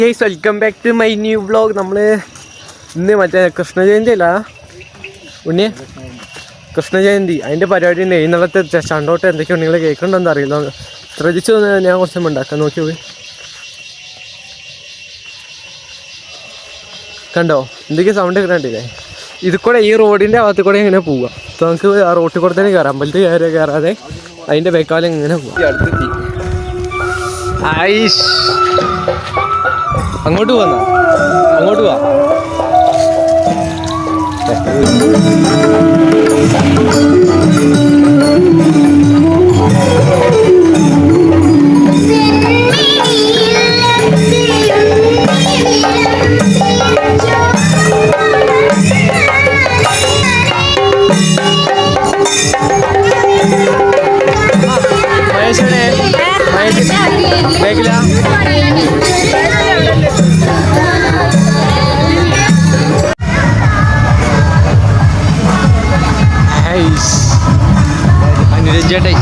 Guys welcome back to my new vlog. നമ്മൾ ഇന്ന് മറ്റേ കൃഷ്ണജയന്തി അല്ല ഉണ്ണി, കൃഷ്ണജയന്തി അതിൻ്റെ പരിപാടി ഉണ്ട്. ഇന്നലത്തെ ചണ്ടോട്ട് എന്തൊക്കെയാണ് നിങ്ങൾ കേൾക്കണമെന്ന് അറിയില്ല. ശ്രദ്ധിച്ചു ഞാൻ കുറച്ച് ഉണ്ടാക്കാൻ നോക്കി പോയി. കണ്ടോ എന്തൊക്കെ സൗണ്ട് കേട്ടില്ലേ? ഇത് കൂടെ ഈ റോഡിൻ്റെ അകത്ത് കൂടെ ഇങ്ങനെ പോവുക. അപ്പോൾ നമുക്ക് ആ റോട്ടിൽ കൂടെ തന്നെ കയറാം. അമ്പലത്തിൽ കയറാതെ അതിൻ്റെ ബേക്കാലം ഇങ്ങനെ പോവാം. അടുത്തെത്തി ഐഷ് അങ്ങോട്ട് പോന്നാ, അങ്ങോട്ട് പോവാ. അനുരഞ്ജേട്ടേ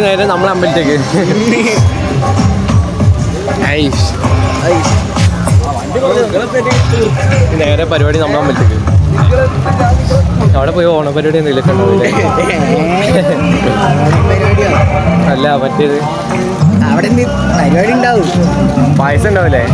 നേരെ നമ്മളെ അമ്പലത്തേക്ക് നേരെ പരിപാടി നമ്മളെ അമ്പലത്തേക്ക്. അവിടെ പോയി ഓണപരിപാടി എന്തെങ്കിലും കണ്ടതില്ലേ? അല്ല മറ്റേത് അവിടെ പരിപാടി ഉണ്ടാവും, പായസം ഉണ്ടാവില്ലേ?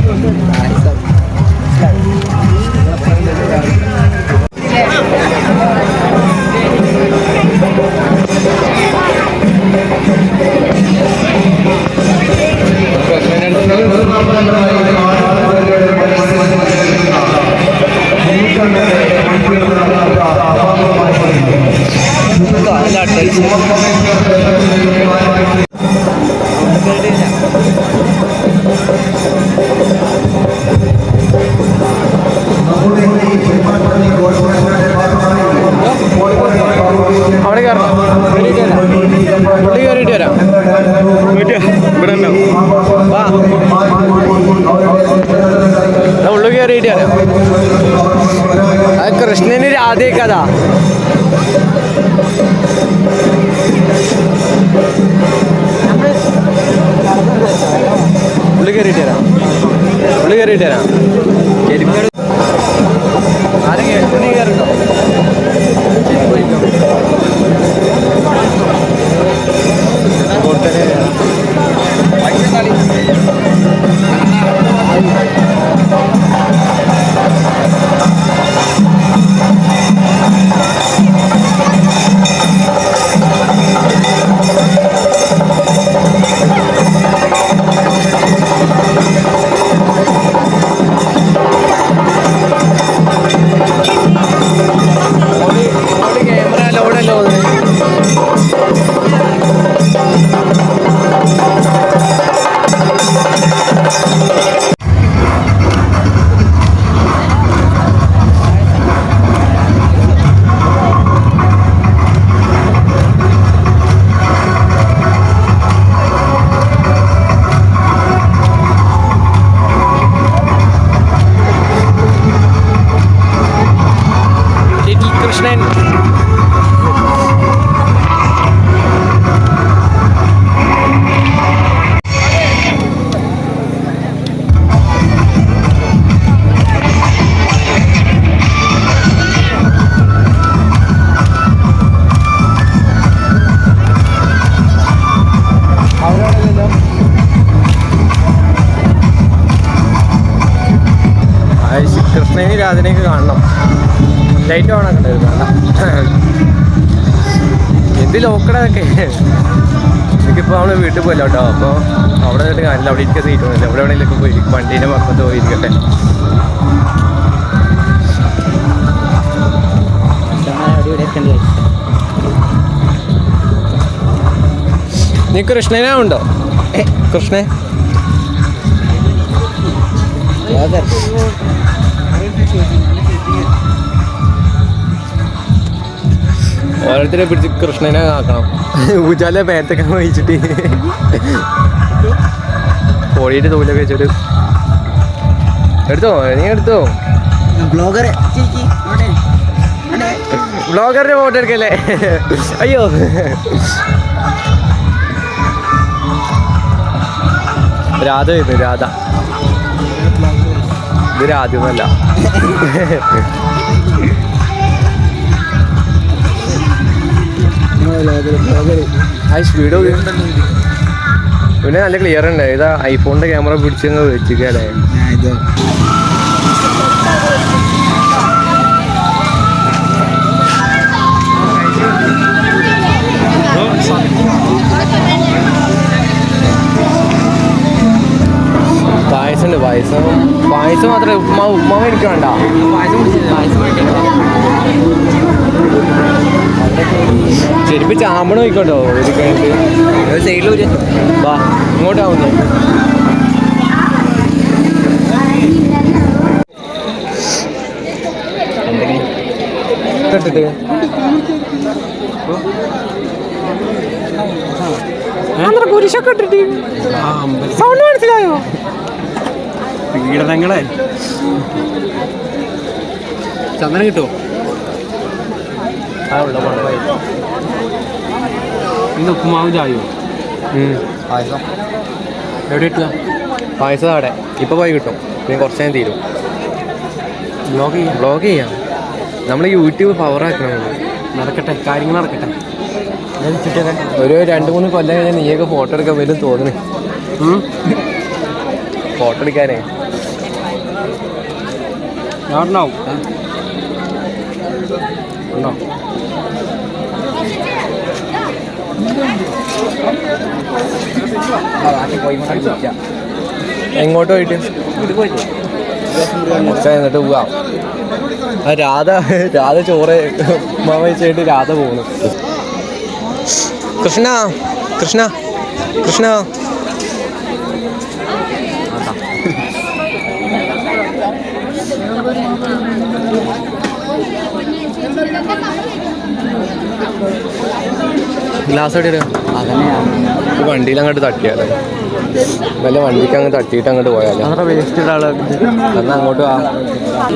അവിടെ കയറണം, പുള്ളി കയറിയിട്ട് വരാം. ഉള്ളു കയറിയിട്ട് വരാം. അത് കൃഷ്ണന് രാധേക്കതാ. ഉള്ളു കയറിയിട്ട് വരാം, ഉള്ളു കയറിയിട്ട് വരാം. ആരെങ്കിലും തുണി കയറുണ്ടോ? കൃഷ്ണന് രാധനയൊക്കെ കാണണം. ലൈറ്റ് ഓൺ ആക്കണ്ടായിരുന്നു. എന്ത് ലോക്കടൊക്കെ. എനിക്കിപ്പോൾ നമ്മൾ വീട്ടിൽ പോയില്ല കേട്ടോ. അപ്പോൾ അവിടെ നിന്നിട്ട് കാണില്ല, അവിടെ ഇരിക്കാൻ സീറ്റ് ഒന്നുമില്ല. എവിടെ എവിടെയെങ്കിലൊക്കെ പോയി വണ്ടീൻ്റെ പുറത്ത് പോയിരിക്കട്ടെ. നീ കൃഷ്ണനാ ഉണ്ടോ? കൃഷ്ണൻ ഓരോരുത്തരെ പിടിച്ച് കൃഷ്ണനെ ആക്കണം. ഊജാലെ പേത്തൊക്കെ വഹിച്ചിട്ട് കോഴിയുടെ തോലൊക്കെ വെച്ചിട്ട് എടുത്തോ, നീ എടുത്തോ. ബ്ലോഗർ ബ്ലോഗറിന്റെ ഫോട്ടോ എടുക്കല്ലേ? അയ്യോ രാധ വരുന്നു. രാധ ഇത് രാധയൊന്നുമല്ല. വീഡിയോ പിന്നെ നല്ല ക്ലിയർ ഉണ്ട്. ഇതാ ഐഫോണിന്റെ ക്യാമറ പിടിച്ചങ്ങ് വെച്ചിക്കല്ലേ. പായസം ഉണ്ട്. പായസം മാത്രമേ ഉപ്മാവ് എനിക്ക് വേണ്ട. ചെരുപ്പ് ചാമ്പണം നോക്കോട്ടോ. സൈഡിൽ വാ ഇങ്ങോട്ടാവുന്നു. കേട്ടിട്ട് കുരിശൊക്കെ ഇട്ടിട്ട് സൗണ്ട് മനസ്സിലായോ? പീഡനങ്ങളെ ചന്ദനം കിട്ടുമോ? ഇന്ന് ഉപ്പുമാവും ചായോ? പായസം എവിടെ ഇട്ടില്ല? പായസം അവിടെ ഇപ്പൊ പോയി കിട്ടും. പിന്നെ കുറച്ച് നേരം തീരും. ബ്ലോഗ് ചെയ്യാം. നമ്മൾ യൂട്യൂബ് പവറാക്കണം. നടക്കട്ടെ, കാര്യങ്ങൾ നടക്കട്ടെ. ഒരു 2-3 കൊല്ലം കഴിഞ്ഞാൽ നീയൊക്കെ ഫോട്ടോ എടുക്കാൻ വരും തോന്നുന്നു. ഫോട്ടോ എടുക്കാനേ ഉണ്ടാവും. ഉണ്ടോ? എങ്ങോട്ട് പോയിട്ട് എന്നിട്ട് പോവാം. രാധ ചോറ് ഉമ്മാ വെച്ചായിട്ട് രാധ പോകുന്നു. കൃഷ്ണ കൃഷ്ണ കൃഷ്ണ ഗ്ലാസ് എവിടെ വണ്ടിയിൽ അങ്ങോട്ട് തട്ടിയാലോ? വല്ല വണ്ടിക്ക് അങ്ങ് തട്ടിയിട്ട് അങ്ങോട്ട് പോയാലോ? വേസ്റ്റ് എന്നാ അങ്ങോട്ട് ആ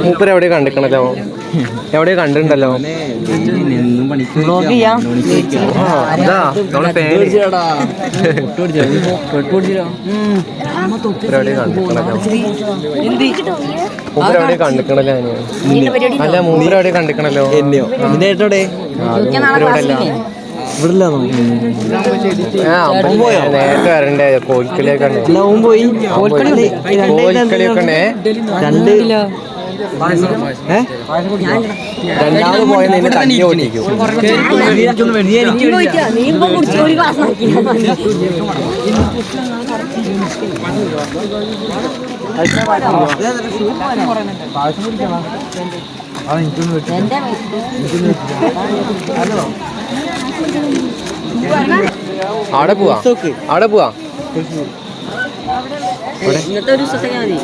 മൂപ്പര് എവിടെയോ കണ്ടിക്കണല്ലോ. എവിടെയോ കണ്ടിട്ടുണ്ടല്ലോ. മൂപ്പരെവിടെ കണ്ടിക്കണല്ലോ. അല്ല മൂപ്പരെവിടെ കണ്ടിക്കണല്ലോ. നേരത്തെ വരണ്ടേ കോൽക്കളിയൊക്കെ രണ്ടാമത് പോയ നിന്നെ തല്ലി ഓടിക്കും. അവിടെ പോവാ. ഇന്നത്തെ ഒരു ദിവസത്തേക്ക് മതി.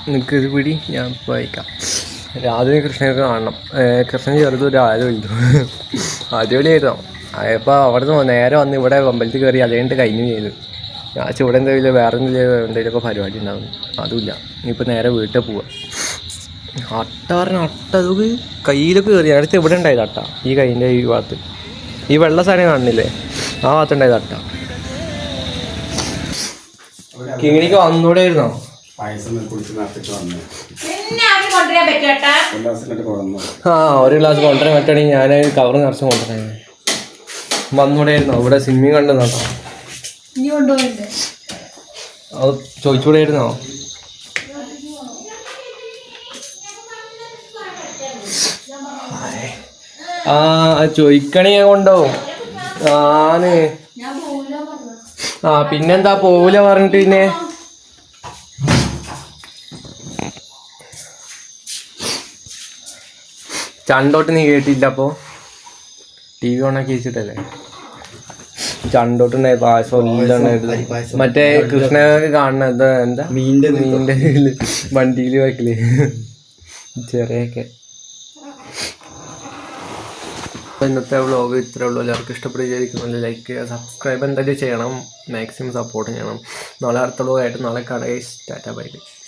നിനക്കിത് പിടി, ഞാൻ വായിക്കാം. രാധയും കൃഷ്ണനൊക്കെ കാണണം. കൃഷ്ണൻ ചെറുതും രാധ വലുതു. അടിപൊളിയായിരുന്നു. അപ്പോൾ അവിടെ നിന്ന് നേരെ വന്ന് ഇവിടെ അമ്പലത്തിൽ കയറി അതുകഴിഞ്ഞിട്ട് കഴിഞ്ഞു ചെയ്തു. ഞാൻ ഇവിടെ എന്തെങ്കിലും വേറെ എന്തെങ്കിലുമൊക്കെ പരിപാടി ഉണ്ടാകും. അതുമില്ല. ഇനിയിപ്പോൾ നേരെ വീട്ടിൽ പോവാം. അട്ടതൊക്കെ കയ്യിലൊക്കെ കയറി. അടുത്ത് ഇവിടെ ഉണ്ടായത് അട്ട. ഈ കൈൻ്റെ ഈ ഭാഗത്ത് ഈ വെള്ള സാധനം കാണുന്നില്ലേ, ആ ഭാഗത്തുണ്ടായത് അട്ട. കിങ്ങിണിക്ക് വന്നൂടെ ആയിരുന്നോ? ഒരു ഗ്ലാസ് കൊണ്ടുവരാൻ പറ്റുകയാണെങ്കിൽ ഞാൻ കവർ നിറച്ച് കൊണ്ടുവരാൻ. വന്നൂടെ ആയിരുന്നോ? ഇവിടെ സ്വിമ്മിങ് കണ്ടെന്നോ? അത് ചോദിച്ചൂടെ ആയിരുന്നോ? ചോദിക്കണേ കൊണ്ടോവും. പിന്നെന്താ പോവില്ല പറഞ്ഞിട്ട്. പിന്നെ ചണ്ടോട്ട് നീ കേട്ടില്ല? അപ്പോ TV ഓണാക്കി വെച്ചിട്ടല്ലേ ചണ്ടോട്ടുണ്ടായി. പായസം ഉണ്ടായിരുന്നു. മറ്റേ കൃഷ്ണ കാണുന്ന എന്താ മീൻ്റെ വണ്ടിയിൽ വെക്കല് ചെറിയൊക്കെ. ഇന്നത്തെ വ്ളോഗ് ഇത്രേ ഉള്ളൂ. എല്ലാവർക്കും ഇഷ്ടപ്പെടുകയായിരിക്കുമല്ലോ. ലൈക്ക് ചെയ്യുക, സബ്സ്ക്രൈബ് എന്തായാലും ചെയ്യണം, മാക്സിമം സപ്പോർട്ട് ചെയ്യണം. നാളെ അടുത്ത വ്ളോഗായിട്ട് നാളെ കാണാം. Tata bye bye.